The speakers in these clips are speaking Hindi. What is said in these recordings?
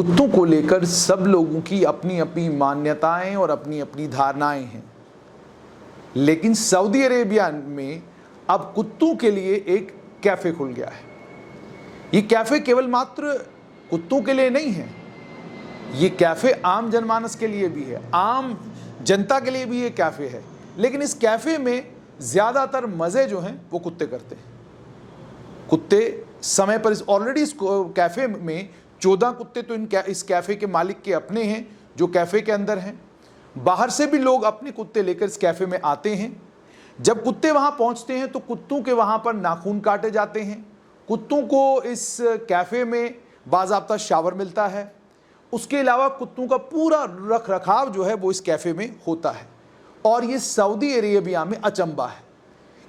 कुत्तों को लेकर सब लोगों की अपनी अपनी मान्यताएं और अपनी अपनी धारणाएं हैं, लेकिन सऊदी अरेबिया में अब कुत्तों के लिए एक कैफे खुल गया है। ये कैफे केवल मात्र कुत्तों के लिए नहीं है, ये कैफे आम जनमानस के लिए भी है, आम जनता के लिए भी ये कैफे है। लेकिन इस कैफे में ज्यादातर मजे जो हैं वो कुत्ते करते हैं। कुत्ते समय पर ऑलरेडी इस कैफे में 14 कुत्ते तो इस कैफे के मालिक के अपने हैं जो कैफे के अंदर हैं। बाहर से भी लोग अपने कुत्ते लेकर इस कैफे में आते हैं। जब कुत्ते वहां पहुंचते हैं तो कुत्तों के वहां पर नाखून काटे जाते हैं। कुत्तों को इस कैफे में बाज़ाब्ता शावर मिलता है। उसके अलावा कुत्तों का पूरा रख रखाव जो है वो इस कैफे में होता है। और ये सऊदी अरेबिया में अचंबा है,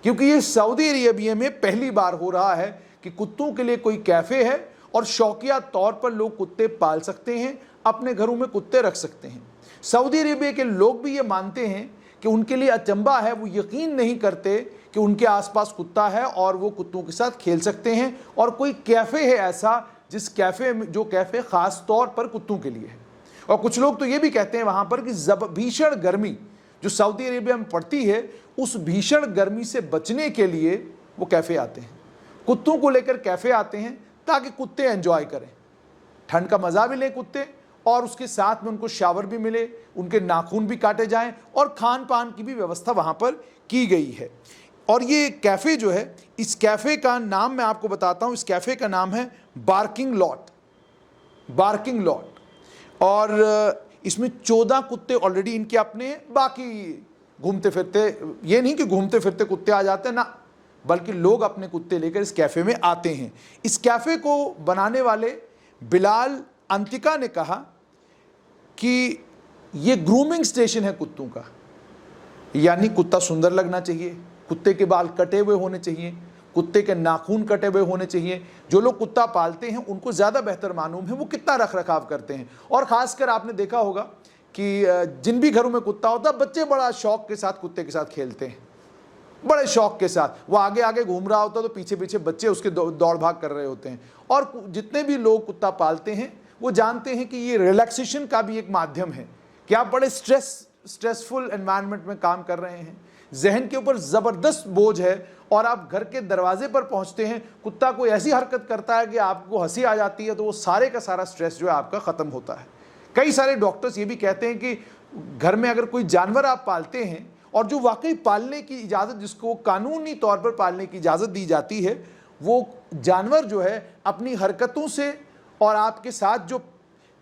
क्योंकि ये सऊदी अरेबिया में पहली बार हो रहा है कि कुत्तों के लिए कोई कैफे है और शौकिया तौर पर लोग कुत्ते पाल सकते हैं, अपने घरों में कुत्ते रख सकते हैं। सऊदी अरेबिया के लोग भी ये मानते हैं कि उनके लिए अचंबा है, वो यकीन नहीं करते कि उनके आसपास कुत्ता है और वो कुत्तों के साथ खेल सकते हैं और कोई कैफे है ऐसा जिस कैफे में जो कैफे खास तौर पर कुत्तों के लिए है। और कुछ लोग तो ये भी कहते हैं वहां पर कि भीषण गर्मी जो सऊदी अरेबिया में पड़ती है, उस भीषण गर्मी से बचने के लिए वो कैफे आते हैं, कुत्तों को लेकर कैफे आते हैं ताकि कुत्ते एंजॉय करें, ठंड का मजा भी लें कुत्ते, और उसके साथ में उनको शावर भी मिले, उनके नाखून भी काटे जाएं और खान पान की भी व्यवस्था वहां पर की गई है। और ये कैफे जो है, इस कैफे का नाम मैं आपको बताता हूं। इस कैफे का नाम है बार्किंग लॉट। Barking lot. और इसमें 14 कुत्ते ऑलरेडी इनके अपने हैं, बाकी घूमते फिरते, ये नहीं कि घूमते फिरते कुत्ते आ जाते हैं ना, बल्कि लोग अपने कुत्ते लेकर इस कैफे में आते हैं। इस कैफे को बनाने वाले बिलाल अंतिका ने कहा कि ये ग्रूमिंग स्टेशन है कुत्तों का, यानी कुत्ता सुंदर लगना चाहिए, कुत्ते के बाल कटे हुए होने चाहिए, कुत्ते के नाखून कटे हुए होने चाहिए। जो लोग कुत्ता पालते हैं उनको ज़्यादा बेहतर मालूम है वो कितना रख रखाव करते हैं। और ख़ासकर आपने देखा होगा कि जिन भी घरों में कुत्ता होता है, बच्चे बड़ा शौक के साथ कुत्ते के साथ खेलते हैं, बड़े शौक के साथ। वो आगे आगे घूम रहा होता है तो पीछे पीछे बच्चे उसके दौड़ भाग कर रहे होते हैं। और जितने भी लोग कुत्ता पालते हैं वो जानते हैं कि ये रिलैक्सेशन का भी एक माध्यम है कि आप बड़े स्ट्रेसफुल एनवायरनमेंट में काम कर रहे हैं, जहन के ऊपर ज़बरदस्त बोझ है, और आप घर के दरवाजे पर पहुंचते हैं, कुत्ता कोई ऐसी हरकत करता है कि आपको हंसी आ जाती है, तो वो सारे का सारा स्ट्रेस जो है आपका ख़त्म होता है। कई सारे डॉक्टर्स ये भी कहते हैं कि घर में अगर कोई जानवर आप पालते हैं और जो वाकई पालने की इजाज़त, जिसको कानूनी तौर पर पालने की इजाज़त दी जाती है, वो जानवर जो है अपनी हरकतों से और आपके साथ जो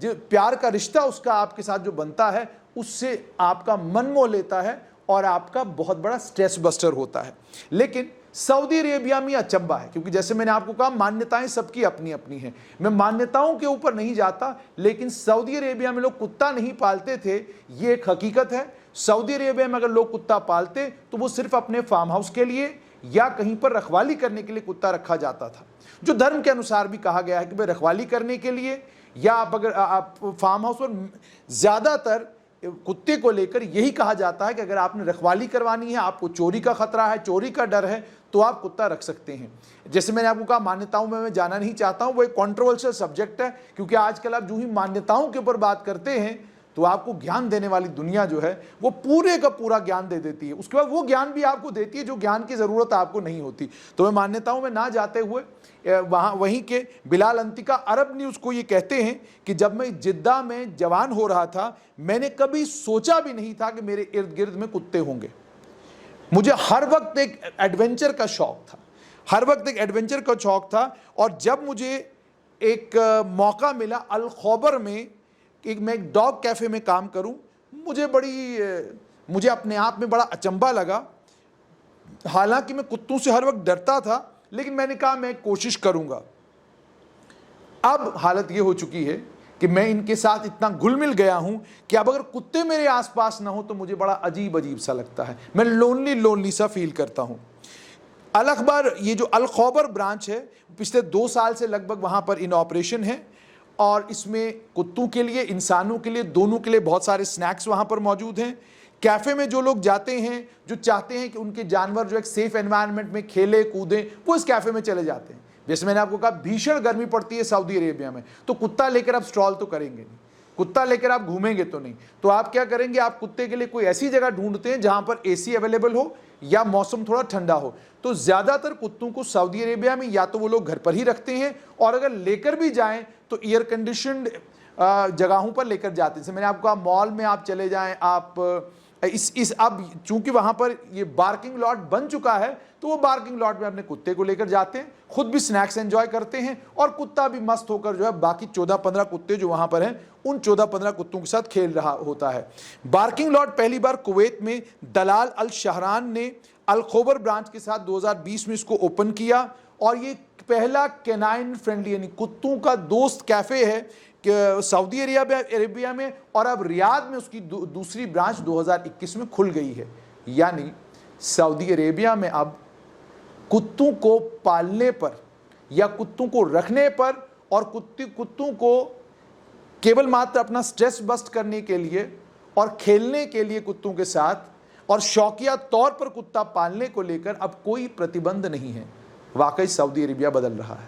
प्यार का रिश्ता उसका आपके साथ जो बनता है, उससे आपका मन मोह लेता है और आपका बहुत बड़ा स्ट्रेस बस्टर होता है। लेकिन सऊदी अरेबिया में अचंबा है, क्योंकि जैसे मैंने आपको कहा मान्यताएं सबकी अपनी अपनी हैं। मैं मान्यताओं के ऊपर नहीं जाता, लेकिन सऊदी अरेबिया में लोग कुत्ता नहीं पालते थे, ये एक हकीकत है। सऊदी अरेबिया में अगर लोग कुत्ता पालते तो वो सिर्फ अपने फार्म हाउस के लिए या कहीं पर रखवाली करने के लिए कुत्ता रखा जाता था, जो धर्म के अनुसार भी कहा गया है कि भाई रखवाली करने के लिए, या आप फार्म हाउस पर ज़्यादातर कुत्ते को लेकर यही कहा जाता है कि अगर आपने रखवाली करवानी है, आपको चोरी का खतरा है, चोरी का डर है, तो आप कुत्ता रख सकते हैं। जैसे मैंने आपको कहा मान्यताओं में मैं जाना नहीं चाहता हूं, वो एक कंट्रोवर्शियल सब्जेक्ट है, क्योंकि आजकल आप जो ही मान्यताओं के ऊपर बात करते हैं तो आपको ज्ञान देने वाली दुनिया जो है वो पूरे का पूरा ज्ञान दे देती है, उसके बाद वो ज्ञान भी आपको देती है जो ज्ञान की ज़रूरत आपको नहीं होती। तो मैं मान्यताओं में ना जाते हुए वहीं के बिलाल अंतिका अरब न्यूज़ को ये कहते हैं कि जब मैं जिद्दा में जवान हो रहा था, मैंने कभी सोचा भी नहीं था कि मेरे इर्द गिर्द में कुत्ते होंगे। मुझे हर वक्त एक एडवेंचर का शौक था, हर वक्त एक एडवेंचर का शौक था। और जब मुझे एक मौका मिला अल खौबर में मैं एक डॉग कैफ़े में काम करूं, मुझे अपने आप में बड़ा अचंबा लगा। हालांकि मैं कुत्तों से हर वक्त डरता था, लेकिन मैंने कहा मैं कोशिश करूंगा। अब हालत ये हो चुकी है कि मैं इनके साथ इतना घुल मिल गया हूं कि अब अगर कुत्ते मेरे आसपास ना हो तो मुझे बड़ा अजीब अजीब सा लगता है, मैं लोनली सा फील करता हूं। अल अखबार, ये जो अल खौबर ब्रांच है, पिछले 2 साल से लगभग वहां पर इन ऑपरेशन है, और इसमें कुत्तों के लिए, इंसानों के लिए, दोनों के लिए बहुत सारे स्नैक्स वहाँ पर मौजूद हैं। कैफ़े में जो लोग जाते हैं, जो चाहते हैं कि उनके जानवर जो एक सेफ एनवायरनमेंट में खेले कूदें, वो इस कैफ़े में चले जाते हैं। जैसे मैंने आपको कहा भीषण गर्मी पड़ती है सऊदी अरेबिया में, तो कुत्ता लेकर आप स्ट्रॉल तो करेंगे नहीं, कुत्ता लेकर आप घूमेंगे तो नहीं। तो आप क्या करेंगे, आप कुत्ते के लिए कोई ऐसी जगह ढूंढते हैं जहां पर एसी अवेलेबल हो या मौसम थोड़ा ठंडा हो। तो ज्यादातर कुत्तों को सऊदी अरेबिया में या तो वो लोग घर पर ही रखते हैं, और अगर लेकर भी जाएं तो एयर कंडीशनड जगहों पर लेकर जाते हैं। जैसे मैंने आपको कहा मॉल में आप चले जाएं, आप अब चूंकि वहां पर ये पार्किंग लॉट बन चुका है, तो वो पार्किंग लॉट में अपने कुत्ते को लेकर जाते हैं, खुद भी स्नैक्स एंजॉय करते हैं, और कुत्ता भी मस्त होकर जो है बाकी 14-15 कुत्ते जो वहां पर हैं उन 14-15 कुत्तों के साथ खेल रहा होता है। पार्किंग लॉट पहली बार कुवैत में दलाल अल शहरान ने अल खोबर ब्रांच के साथ 2020 में इसको ओपन किया, और ये पहला कैनाइन फ्रेंडली यानी कुत्तों का दोस्त कैफे है सऊदी अरेबिया में, और अब रियाद में उसकी दूसरी ब्रांच 2021 में खुल गई है। यानी सऊदी अरेबिया में अब कुत्तों को पालने पर या कुत्तों को रखने पर और कुत्तों को केवल मात्र अपना स्ट्रेस बस्ट करने के लिए और खेलने के लिए कुत्तों के साथ और शौकिया तौर पर कुत्ता पालने को लेकर अब कोई प्रतिबंध नहीं है। वाकई सऊदी अरेबिया बदल रहा है।